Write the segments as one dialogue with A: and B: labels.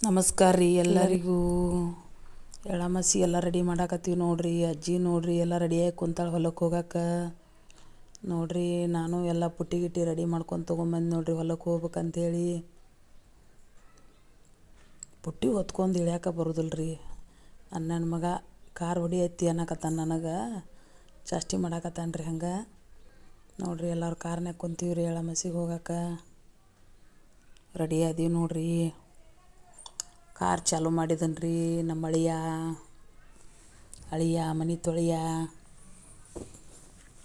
A: ನಮಸ್ಕಾರ ರೀ ಎಲ್ಲರಿಗೂ. ಎಳ್ಳಮಾಸಿ ಎಲ್ಲ ರೆಡಿ ಮಾಡಾಕತ್ತೀವಿ ನೋಡ್ರಿ. ಅಜ್ಜಿ ನೋಡ್ರಿ ಎಲ್ಲ ರೆಡಿಯಾಗಿ ಕುಂತಾಳೆ ಹೊಲಕ್ಕೆ ಹೋಗಕ್ಕೆ. ನೋಡ್ರಿ ನಾನು ಎಲ್ಲ ಪುಟ್ಟಿ ಗಿಟ್ಟಿ ರೆಡಿ ಮಾಡ್ಕೊಂಡು ತೊಗೊಂಬಂದು ನೋಡ್ರಿ ಹೊಲಕ್ಕೆ ಹೋಗ್ಬೇಕಂತೇಳಿ. ಪುಟ್ಟಿ ಹೊತ್ಕೊಂಡು ಇಳ್ಯಾಕೆ ಬರೋದಿಲ್ಲ ರೀ. ನನ್ನ ಮಗ ಕಾರ್ ಹೊಡಿ ಐತಿ ಅನ್ನಕತ್ತಾನ, ನನಗೆ ಚಾಷ್ಟಿ ಮಾಡಾಕತ್ತಾನ ರೀ. ಹಂಗೆ ನೋಡ್ರಿ ಎಲ್ಲರೂ ಕಾರ್ನಾಗ ಕುಂತೀವಿ ರೀ ಎಳ್ಳಮಾಸಿಗೆ ಹೋಗಕ್ಕೆ. ರೆಡಿ ಅದೀವಿ ನೋಡ್ರಿ. ಕಾರ್ ಚಾಲು ಮಾಡಿದನ್ ರೀ ನಮ್ಮ ಅಳಿಯ ಮನೆ ತೊಳೆಯ.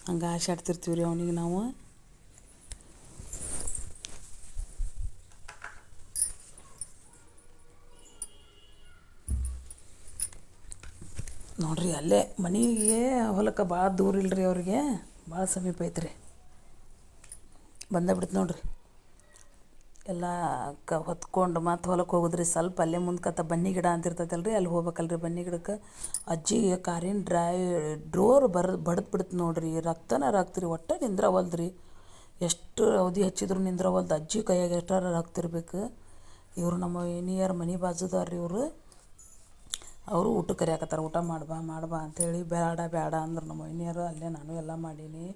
A: ಹಂಗೆ ಆಡ್ತಿರ್ತೀವಿ ರೀ ಅವನಿಗೆ ನಾವು. ನೋಡ್ರಿ ಅಲ್ಲೇ ಮನೆಗೆ ಹೊಲಕ್ಕೆ ಭಾಳ ದೂರ ಇಲ್ಲರಿ, ಅವ್ರಿಗೆ ಭಾಳ ಸಮೀಪ ಐತ್ರಿ. ಬಂದೇ ಬಿಡ್ತು ನೋಡ್ರಿ. ಎಲ್ಲ ಹೊತ್ಕೊಂಡು ಮತ್ತೆ ಹೊಲಕ್ಕೆ ಹೋಗುದ್ರಿ. ಸ್ವಲ್ಪ ಅಲ್ಲೇ ಮುಂದ್ಕತ್ತ ಬನ್ನಿ ಗಿಡ ಅಂತಿರ್ತೈತಲ್ಲ ರೀ, ಅಲ್ಲಿ ಹೋಗ್ಬೇಕಲ್ರಿ ಬನ್ನಿ ಗಿಡಕ್ಕೆ. ಅಜ್ಜಿಗೆ ಕಾರಿನ ಡ್ರೋರ್ ಬಡ್ದು ಬಿಡ್ತು ನೋಡ್ರಿ. ರಕ್ತ ರೀ, ಒಟ್ಟೆ ನಿಂದ್ರವಲ್ದು ರೀ. ಎಷ್ಟು ಅವಧಿ ಹಚ್ಚಿದ್ರು ನಿಂದ್ರವಲ್ದು. ಅಜ್ಜಿ ಕೈಯಾಗ ಎಷ್ಟಾರ ರಕ್ತ ಇರ್ಬೇಕು. ಇವರು ನಮ್ಮ ಏನಿಯರ್ ಮನೆ ಬಾಜುದಾರ ರೀ ಇವರು. ಅವರು ಊಟಕ್ಕೆ ಕರಿಯಾಕತ್ತಾರೆ, ಊಟ ಮಾಡ್ಬಾ ಅಂಥೇಳಿ. ಬೇಡ ಅಂದ್ರೆ ನಮ್ಮ ಏನಿಯರು. ಅಲ್ಲೇ ನಾನು ಎಲ್ಲ ಮಾಡೀನಿ,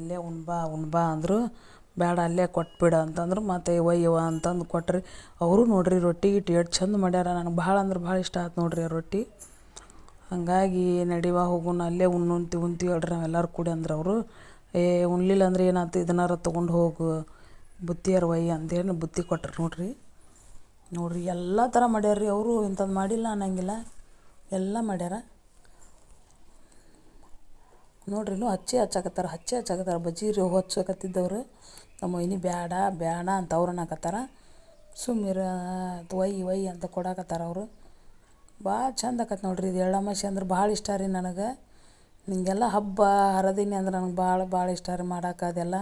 A: ಇಲ್ಲೇ ಉಣ್ಬಾ ಅಂದರು. ಬೇಡ ಅಲ್ಲೇ ಕೊಟ್ಬಿಡು ಅಂತಂದ್ರೆ ಮತ್ತೆ ಒಯ್ಯವ ಅಂತಂದು ಕೊಟ್ರಿ. ಅವರು ನೋಡ್ರಿ ರೊಟ್ಟಿ ಗಿಟ್ಟಿ ಎಷ್ಟು ಚಂದ ಮಾಡ್ಯಾರ. ನನಗೆ ಭಾಳ ಅಂದ್ರೆ ಭಾಳ ಇಷ್ಟ ಆಯ್ತು ನೋಡ್ರಿ ಆ ರೊಟ್ಟಿ. ಹಾಗಾಗಿ ನಡಿವಾ ಹೋಗೋಣ ಅಲ್ಲೇ ಉಣ್ತೀವಿ ಹೇಳ್ರಿ ನಾವೆಲ್ಲರೂ ಕೂಡಿ ಅಂದ್ರೆ ಅವರು. ಉಣ್ಲಿಲ್ಲ ಅಂದ್ರೆ ಏನಾಯ್ತು, ಇದನ್ನಾರ ತೊಗೊಂಡು ಹೋಗು ಬುತ್ತಿಯಾರ ಒಯ್ಯಿ ಅಂತೇಳಿ ಬುತ್ತಿ ಕೊಟ್ರು ನೋಡ್ರಿ ಎಲ್ಲ ಥರ ಮಾಡ್ಯಾರ ರೀ ಅವರು. ಇಂಥದ್ದು ಮಾಡಿಲ್ಲ ಅನ್ನಂಗಿಲ್ಲ, ಎಲ್ಲ ಮಾಡ್ಯಾರ ನೋಡ್ರಿ. ಇನ್ನೂ ಹಚ್ಚಾಕತ್ತಾರ ಬಜ್ಜಿ ರೀ ಹೊಚ್ಚಕತ್ತಿದ್ದವ್ರು. ನಮ್ಮ ವೈನಿ ಬೇಡ ಅಂತ ಅವ್ರು ಅನ್ನಕತ್ತಾರ. ಸುಮ್ಮಿರ ಒಯ್ಯಿ ಅಂತ ಕೊಡಾಕತ್ತಾರ ಅವರು. ಭಾಳ ಚಂದ ಆಕತ್ತೆ ನೋಡ್ರಿ. ಇದು ಎಳ್ಳಮಾಸಿ ಅಂದ್ರೆ ಭಾಳ ಇಷ್ಟ ರೀ ನನಗೆ. ನಿಮಗೆಲ್ಲ ಹಬ್ಬ ಹರಿದಿನಿ ಅಂದ್ರೆ ನನಗೆ ಭಾಳ ಇಷ್ಟ ರೀ ಮಾಡಕ್ಕೆ ಅದೆಲ್ಲ.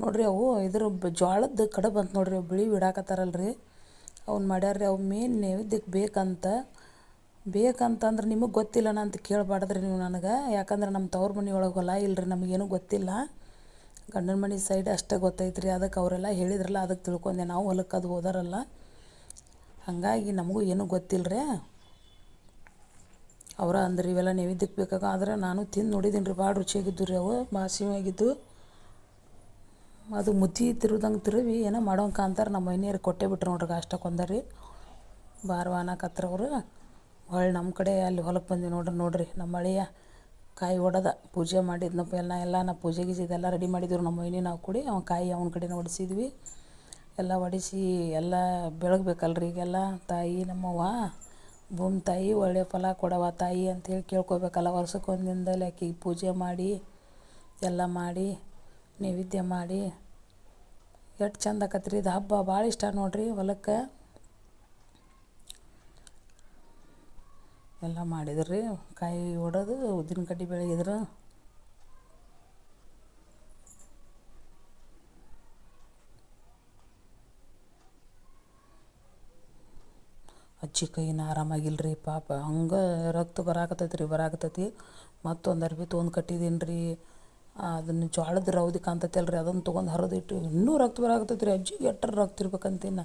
A: ನೋಡ್ರಿ ಅವು ಇದ್ರ ಜೋಳದ ಕಡೆ ಬಂತು ನೋಡ್ರಿ, ಬಿಳಿ ಇಡಾಕತ್ತಾರಲ್ರಿ ಅವ್ನು ಮಾಡ್ಯಾರ್ರಿ. ಅವು ಮೇನ್ ನೈವೇದ್ಯಕ್ಕೆ ಬೇಕಂತಂದ್ರೆ ನಿಮಗೆ ಗೊತ್ತಿಲ್ಲ ಅಂತ ಕೇಳಬಾರ್ದ್ರಿ ನೀವು ನನಗೆ. ಯಾಕಂದ್ರೆ ನಮ್ಮ ತವ್ರ ಮನೆ ಒಳಗೆ ಹೊಲ ಇಲ್ಲರಿ, ನಮಗೇನು ಗೊತ್ತಿಲ್ಲ. ಗಂಡನ ಮನೆ ಸೈಡ್ ಅಷ್ಟೇ ಗೊತ್ತೈತ್ರಿ. ಅದಕ್ಕೆ ಅವರೆಲ್ಲ ಹೇಳಿದ್ರಲ್ಲ, ಅದಕ್ಕೆ ತಿಳ್ಕೊಂಡೆ. ನಾವು ಹೊಲಕ್ಕೆ ಅದು ಹೋದಾರಲ್ಲ, ಹಾಗಾಗಿ ನಮಗೂ ಏನೂ ಗೊತ್ತಿಲ್ಲ ರೀ. ಅವರ ಅಂದ್ರೆ ಇವೆಲ್ಲ ನೈವೇದ್ಯಕ್ಕೆ ಬೇಕಾಗ. ಆದರೆ ನಾನು ತಿಂದು ನೋಡಿದ್ದೀನಿ ರೀ, ಭಾಳ ರುಚಿಯಾಗಿದ್ದು ರೀ ಅವು, ಬಾಸಿಯಾಗಿದ್ದು. ಅದು ಮುದ್ದೆ ತಿರುವಿ ಏನೋ ಮಾಡೋಂಕ ಅಂತಾರೆ. ನಮ್ಮ ಮನೆಯವ್ರು ಕೊಟ್ಟೇ ಬಿಟ್ರು ನೋಡ್ರಿ, ಅಷ್ಟಕ್ಕೊಂದರಿ ಬಾರ್ವ ಅನ್ನಕತ್ರ ಅವರು. ಹೊಳ್ಳಿ ನಮ್ಮ ಕಡೆ ಅಲ್ಲಿ ಹೊಲಕ್ಕೆ ಬಂದು ನೋಡ್ರಿ ನಮ್ಮ ಅಳಿಯ ಕಾಯಿ ಒಡೆದ ಪೂಜೆ ಮಾಡಿದ್ನಪ್ಪ. ಎಲ್ಲ ಪೂಜೆ ಗೀಜೆ ಇದೆಲ್ಲ ರೆಡಿ ಮಾಡಿದ್ರು ನಮ್ಮ ವೈನಿ ನಾವು ಕೂಡಿ. ಕಾಯಿ ಅವನ ಕಡೆನೇ ಹೊಡಿಸಿದ್ವಿ. ಎಲ್ಲ ಹೊಡಿಸಿ ಎಲ್ಲ ಬೆಳಗ್ಬೇಕಲ್ರಿ ಈಗೆಲ್ಲ. ತಾಯಿ ನಮ್ಮವ್ವ ಭೂಮಿ ತಾಯಿ ಒಳ್ಳೆಯ ಫಲ ಕೊಡವ ತಾಯಿ ಅಂಥೇಳಿ ಕೇಳ್ಕೊಬೇಕಲ್ಲ. ವರ್ಷಕ್ಕೆ ಒಂದು ದಿನದಲ್ಲಿ ಆಕೆಗೆ ಪೂಜೆ ಮಾಡಿ ಎಲ್ಲ ಮಾಡಿ ನೈವೇದ್ಯ ಮಾಡಿ ಎಷ್ಟು ಚಂದ ಆಕತ್ರಿ ಇದು ಹಬ್ಬ. ಭಾಳ ಇಷ್ಟ ನೋಡ್ರಿ. ಹೊಲಕ್ಕೆ ಎಲ್ಲ ಮಾಡಿದ್ರಿ. ಕಾಯಿ ಹೊಡೆದು ಉದ್ದಿನ ಕಡ್ಡಿ ಬೆಳಗಿದ್ರು. ಅಜ್ಜಿ ಕೈನ ಆರಾಮಾಗಿಲ್ರಿ ಪಾಪ. ಹಂಗೆ ರಕ್ತ ಬರಾಕತ್ತೈತಿ. ಮತ್ತೊಂದು ಅರ್ಬಿ ತೊಗೊಂಡು ಕಟ್ಟಿದ್ದೀನಿ ರೀ. ಅದನ್ನು ಜೋಳದ ರೌದಿ ಕಾಣ್ತೈತಲ್ರಿ, ಅದನ್ನು ತೊಗೊಂಡು ಹರಿದಿಟ್ಟು ಇನ್ನೂ ರಕ್ತ ಬರಾಕತ್ತೈತಿ ರೀ. ಅಜ್ಜಿಗೆ ಎಟ್ಟರ ರಕ್ತ ಇರ್ಬೇಕಂತೀನ.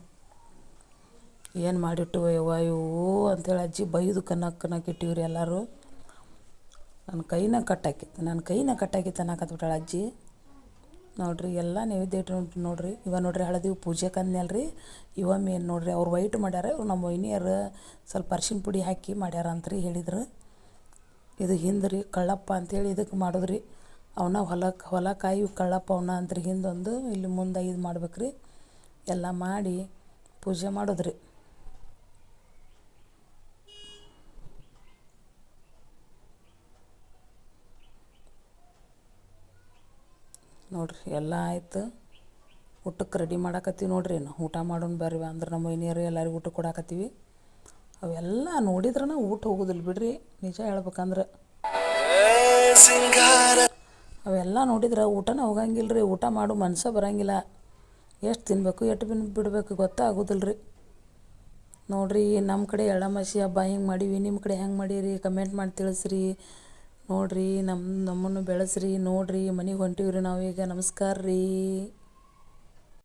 A: ಏನು ಮಾಡಿಟ್ಟು ಯವ್ವ ಇವು ಅಂಥೇಳಿ ಅಜ್ಜಿ ಬೈದು ಕನ್ನಕ್ಕೆ ಇಟ್ಟಿವ್ರಿ ಎಲ್ಲರೂ. ನನ್ನ ಕೈನ ಕಟ್ಟಾಕಿತ್ತು ಅನ್ನಕತ್ಬಿಟ್ಟಾಳೆ ಅಜ್ಜಿ. ನೋಡ್ರಿ ಎಲ್ಲ ನೈವೇದ್ಯ ಇಟ್ಟು ನೋಡ್ರಿ. ಇವ ನೋಡ್ರಿ ಹಳದಿ ಪೂಜೆ ಕಂದ್ನಲ್ರಿ, ಇವ ಮೇನ್ ನೋಡ್ರಿ. ಅವ್ರು ವೈಟ್ ಮಾಡ್ಯಾರ, ಇವ್ರು ನಮ್ಮ ವೈನಿಯರು ಸ್ವಲ್ಪ ಅರ್ಶಿನ ಪುಡಿ ಹಾಕಿ ಮಾಡ್ಯಾರ ಅಂತ್ರಿ ಹೇಳಿದ್ರು. ಇದು ಹಿಂದ್ರಿ ಕಳ್ಳಪ್ಪ ಅಂಥೇಳಿ ಇದಕ್ಕೆ ಮಾಡೋದ್ರಿ. ಅವನ್ನ ಹೊಲ ಕಾಯಿ ಕಳ್ಳಪ್ಪ ಅವನ್ನ ಅಂತ್ರಿ. ಹಿಂದೊಂದು ಇಲ್ಲಿ ಮುಂದೆ ಇದು ಮಾಡ್ಬೇಕ್ರಿ. ಎಲ್ಲ ಮಾಡಿ ಪೂಜೆ ಮಾಡೋದ್ರಿ. ನೋಡ್ರಿ ಎಲ್ಲ ಆಯ್ತು. ಊಟಕ್ಕೆ ರೆಡಿ ಮಾಡಾಕತ್ತೀವಿ ನೋಡ್ರಿ. ಊಟ ಮಾಡೋಣ ಬರ್ರಿ ಅಂದ್ರೆ ನಮ್ಮ ವೈನಿಯರು ಎಲ್ಲರಿಗೂ ಊಟ ಕೊಡಾಕತ್ತೀವಿ. ಅವೆಲ್ಲ ನೋಡಿದ್ರೆ ಊಟ ಹೋಗೋದಿಲ್ಲ ಬಿಡ್ರಿ, ನಿಜ ಹೇಳ್ಬೇಕಂದ್ರೆ. ಅವೆಲ್ಲ ನೋಡಿದ್ರೆ ಊಟನೇ ಹೋಗಂಗಿಲ್ಲ ರೀ. ಊಟ ಮಾಡೋ ಮನಸ್ಸೇ ಬರೋಂಗಿಲ್ಲ. ಎಷ್ಟು ತಿನ್ನಬೇಕು ಎಷ್ಟು ಬಿಡಬೇಕು ಗೊತ್ತಾಗೋದಿಲ್ಲ ರೀ. ನೋಡ್ರಿ ನಮ್ಮ ಕಡೆ ಎಳ್ಳಮಾಸಿ ಹಬ್ಬ ಹಿಂಗೆ ಮಾಡೀವಿ. ನಿಮ್ಮ ಕಡೆ ಹೆಂಗೆ ಮಾಡೀರಿ ಕಮೆಂಟ್ ಮಾಡಿ ತಿಳಿಸ್ರಿ. ನೋಡ್ರಿ ನಮ್ಮನ್ನು ಬೆಳೆಸ್ರಿ. ನೋಡ್ರಿ ಮನೆಗೆ ಹೊಂಟೀವ್ರಿ ನಾವೀಗ. ನಮಸ್ಕಾರ ರೀ.